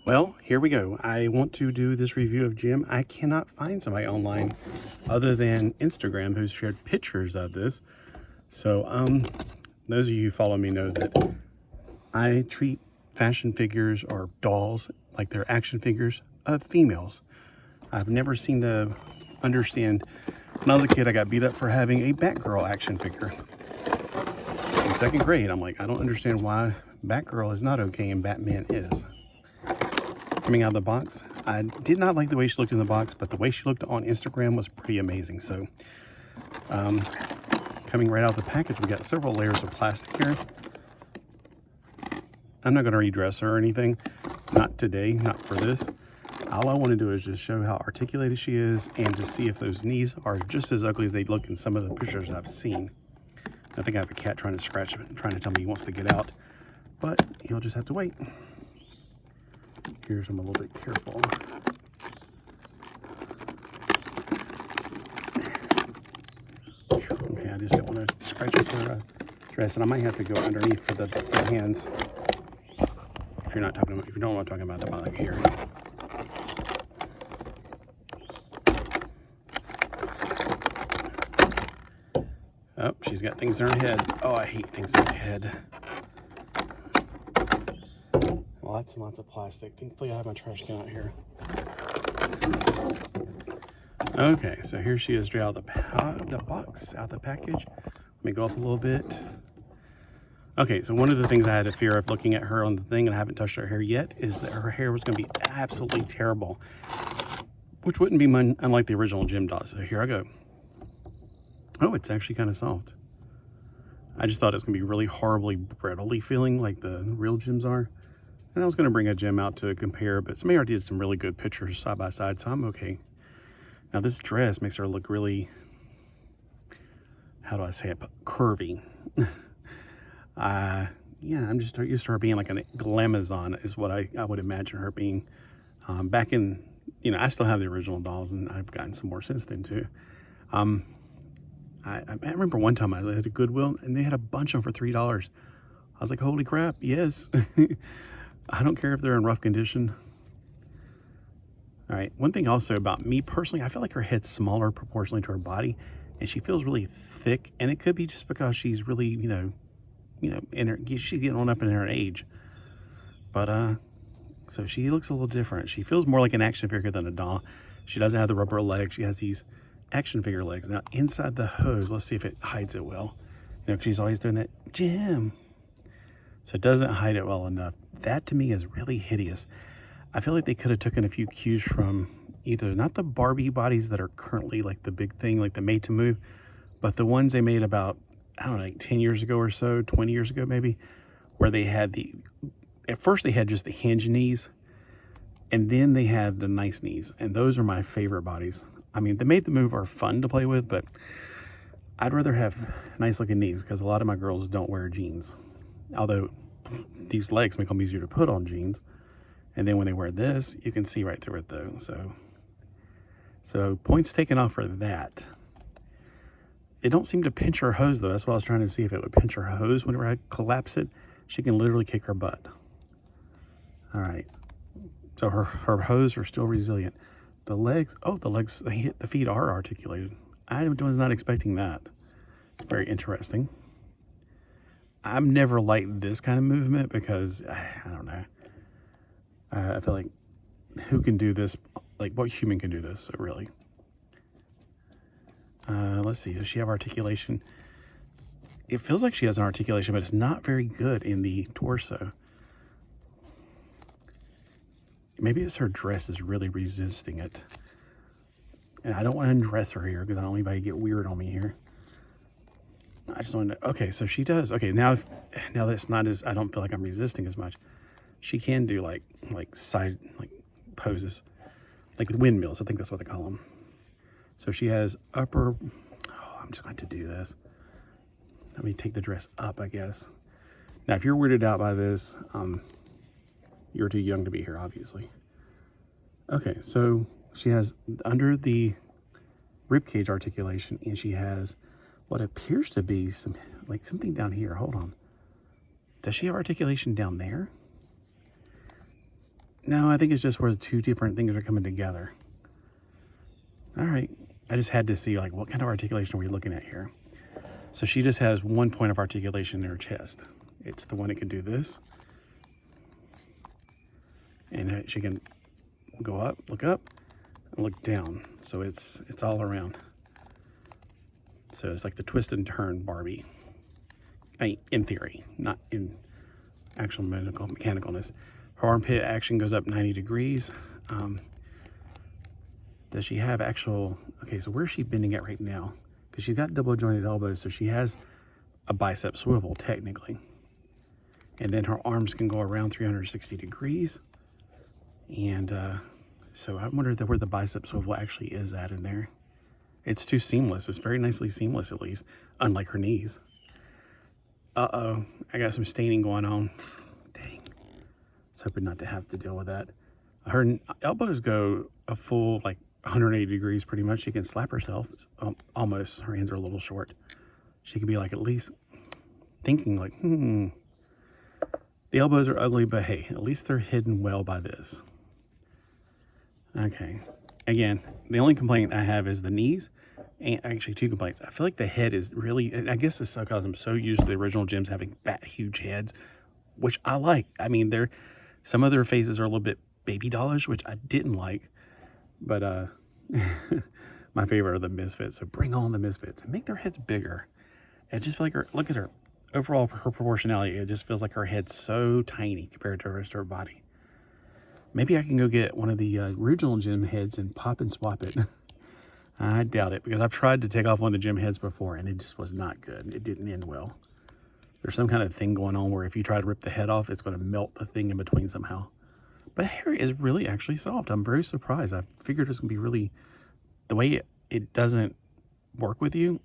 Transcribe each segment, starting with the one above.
Well, here we go. I want to do this review of Jim. I cannot find somebody online other than Instagram who's shared pictures of this. So, those of you who follow me know that I treat fashion figures or dolls like they're action figures of females. I've never seemed to understand. When I was a kid, I got beat up for having a Batgirl action figure. In second grade, I'm like, I don't understand why Batgirl is not okay and Batman is. Coming out of the box, I did not like the way she looked in the box, but the way she looked on Instagram was pretty amazing. So, coming right out of the package, we got several layers of plastic here. I'm not going to redress her or anything. Not today, not for this. All I want to do is just show how articulated she is and to see if those knees are just as ugly as they look in some of the pictures I've seen. I think I have a cat trying to scratch it, trying to tell me he wants to get out, but you'll just have to wait. Here's I'm a little bit careful. Okay, I just don't want to scratch up her dress, and I might have to go underneath for the hands. If you're not talking about, if you don't want to talk about the bottom here. Oh, she's got things in her head. Oh, I hate things in her head. Lots and lots of plastic. Thankfully, I have my trash can out here. Okay, so here she is straight out of the box, out of the package. Let me go up a little bit. Okay, so one of the things I had a fear of looking at her on the thing, and I haven't touched her hair yet, is that her hair was going to be absolutely terrible, which wouldn't be unlike the original Jim doll. So here I go. Oh, it's actually kind of soft. I just thought it was going to be really horribly brittly feeling like the real Jims are. And I was going to bring a Jim out to compare, but somebody already did some really good pictures side by side, so I'm okay. Now this dress makes her look really, how do I say it, curvy. Yeah, I'm just used to her being like a glamazon is what I would imagine her being. Back in, you know, I still have the original dolls, and I've gotten some more since then too. I remember one time I had a Goodwill, and they had a bunch of them for $3. I was like, holy crap, yes. I don't care if they're in rough condition. All right, one thing also about me personally, I feel like her head's smaller proportionally to her body, and she feels really thick, and it could be just because she's really, you know, she's getting on up in her age. But, so she looks a little different. She feels more like an action figure than a doll. She doesn't have the rubber legs. She has these action figure legs. Now, inside the hose, let's see if it hides it well. You know, 'cause she's always doing that, Jim. So it doesn't hide it well enough. That to me is really hideous. I feel like they could have taken a few cues from either, not the Barbie bodies that are currently like the big thing, like the Made to Move, but the ones they made about, I don't know, like 10 years ago or so, 20 years ago maybe, where they had at first they had just the hinge knees, and then they had the nice knees, and those are my favorite bodies. I mean, the Made to Move are fun to play with, but I'd rather have nice looking knees because a lot of my girls don't wear jeans. Although these legs make them easier to put on jeans. And then when they wear this, you can see right through it though. So points taken off for that. It don't seem to pinch her hose though. That's why I was trying to see if it would pinch her hose whenever I collapse it. She can literally kick her butt. All right. So her hose are still resilient. The legs, oh, the feet are articulated. I was not expecting that. It's very interesting. I've never liked this kind of movement because, I don't know. I feel like who can do this? Like what human can do this, so really? Let's see, does she have articulation? It feels like she has an articulation, but it's not very good in the torso. Maybe it's her dress is really resisting it. And I don't want to undress her here because I don't want anybody to get weird on me here. I just want to, okay, so she does. Okay, now that's not as, I don't feel like I'm resisting as much. She can do like side, like poses, like with windmills. I think that's what they call them. So she has upper, oh, I'm just going to do this. Let me take the dress up, I guess. Now, if you're weirded out by this, you're too young to be here, obviously. Okay, so she has under the ribcage articulation, and she has what appears to be something down here. Hold on. Does she have articulation down there? No, I think it's just where the two different things are coming together. All right. I just had to see, like, what kind of articulation are we looking at here? So she just has one point of articulation in her chest. It's the one that can do this. And she can go up, and look down. So it's all around. So it's like the twist and turn Barbie. I mean, in theory, not in actual mechanicalness. Her armpit action goes up 90 degrees. Does she have actual, okay, so where's she bending at right now? Because she's got double jointed elbows, so she has a bicep swivel technically. And then her arms can go around 360 degrees. And so I wonder where the bicep swivel actually is at in there. It's too seamless. It's very nicely seamless, at least, unlike her knees. Uh-oh, I got some staining going on. Dang. I was hoping not to have to deal with that. Her elbows go a full, like, 180 degrees pretty much. She can slap herself, almost. Her hands are a little short. She can be, like, at least thinking, like, The elbows are ugly, but hey, at least they're hidden well by this. Okay. Again, the only complaint I have is the knees. And actually, two complaints. I feel like the head is really, I guess it's because I'm so used to the original Jims having fat, huge heads, which I like. I mean, some of their faces are a little bit baby dollish, which I didn't like. But my favorite are the Misfits. So bring on the Misfits and make their heads bigger. I just feel like look at her. Overall, her proportionality, it just feels like her head's so tiny compared to the rest of her body. Maybe I can go get one of the original Jim heads and pop and swap it. I doubt it, because I've tried to take off one of the Jim heads before and it just was not good. It didn't end well. There's some kind of thing going on where if you try to rip the head off, it's going to melt the thing in between somehow. But hair is really actually soft. I'm very surprised. I figured it's going to be really, the way it doesn't work with you,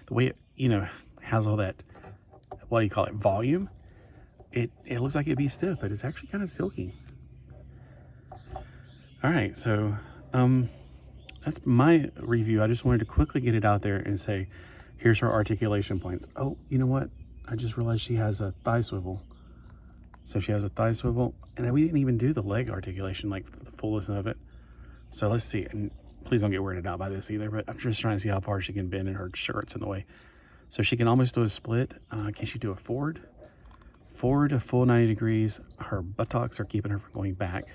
the way it, has all that, what do you call it, volume, it looks like it'd be stiff, but it's actually kind of silky. All right, so that's my review. I just wanted to quickly get it out there and say, here's her articulation points. Oh, you know what? I just realized she has a thigh swivel. So she has a thigh swivel, and we didn't even do the leg articulation, like the fullest of it. So let's see, and please don't get weirded out by this either, but I'm just trying to see how far she can bend, and her shirt's in the way. So she can almost do a split. Can she do a forward? Forward a full 90 degrees. Her buttocks are keeping her from going back.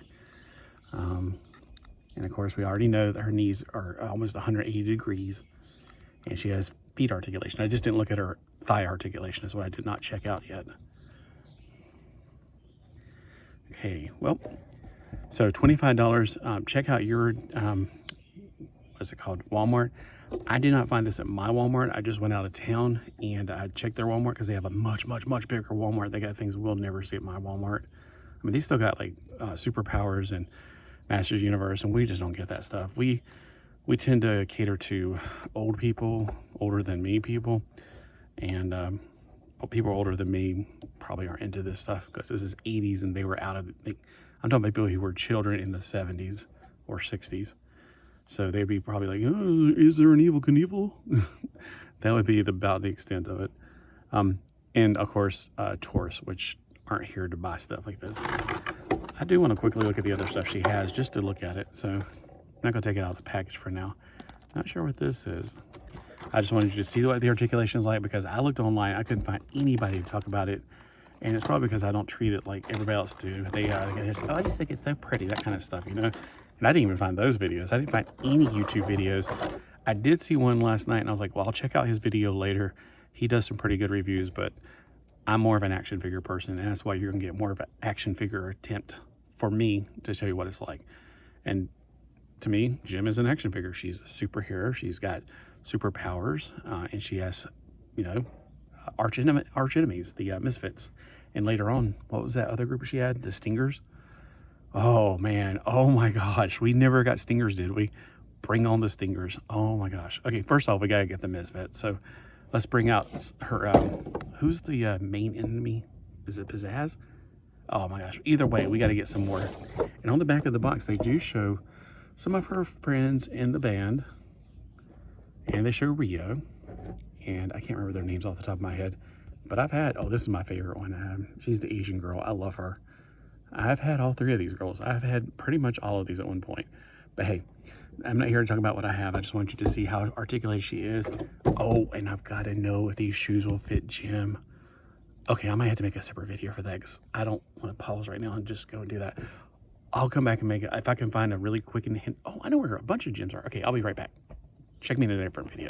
And of course, we already know that her knees are almost 180 degrees, and she has feet articulation. I just didn't look at her thigh articulation, is what I did not check out yet. Okay, well, so $25. Check out your, what's it called, Walmart. I did not find this at my Walmart. I just went out of town and I checked their Walmart because they have a much, much, much bigger Walmart. They got things we'll never see at my Walmart. I mean, they still got like Superpowers and Masters Universe, and we just don't get that stuff. We tend to cater to old people, older than me people, and people older than me probably aren't into this stuff because this is 80s and they were out of it. I'm talking about people who were children in the 70s or 60s. So they'd be probably like, oh, is there an Evel Knievel? That would be about the extent of it. And of course, tourists, which aren't here to buy stuff like this. I do want to quickly look at the other stuff she has just to look at it. So I'm not going to take it out of the package for now. Not sure what this is. I just wanted you to see what the articulation is like because I looked online. I couldn't find anybody to talk about it. And it's probably because I don't treat it like everybody else do. They say, oh, I just think it's so pretty, that kind of stuff, And I didn't even find those videos. I didn't find any YouTube videos. I did see one last night, and I was like, well, I'll check out his video later. He does some pretty good reviews, but I'm more of an action figure person, and that's why you're going to get more of an action figure attempt for me to show you what it's like. And to me, Jim is an action figure. She's a superhero. She's got superpowers, and she has, arch enemies, the Misfits. And later on, what was that other group she had? The Stingers. Oh man, oh my gosh, we never got Stingers, did we? Bring on the Stingers. Oh my gosh. Okay, first off, we gotta get the Misfits. So let's bring out her, who's the main enemy? Is it Pizzazz? Oh my gosh, either way, we gotta get some more. And on the back of the box, they do show some of her friends in the band. And they show Rio. And I can't remember their names off the top of my head. But I've had, this is my favorite one. She's the Asian girl. I love her. I've had all three of these girls. I've had pretty much all of these at one point. But hey, I'm not here to talk about what I have. I just want you to see how articulated she is. Oh, and I've got to know if these shoes will fit Jim. Okay, I might have to make a separate video for that because I don't want to pause right now and just go and do that. I'll come back and make it if I can find a really quick and hint. Oh, I know where a bunch of Jims are. Okay, I'll be right back. Check me in a different video.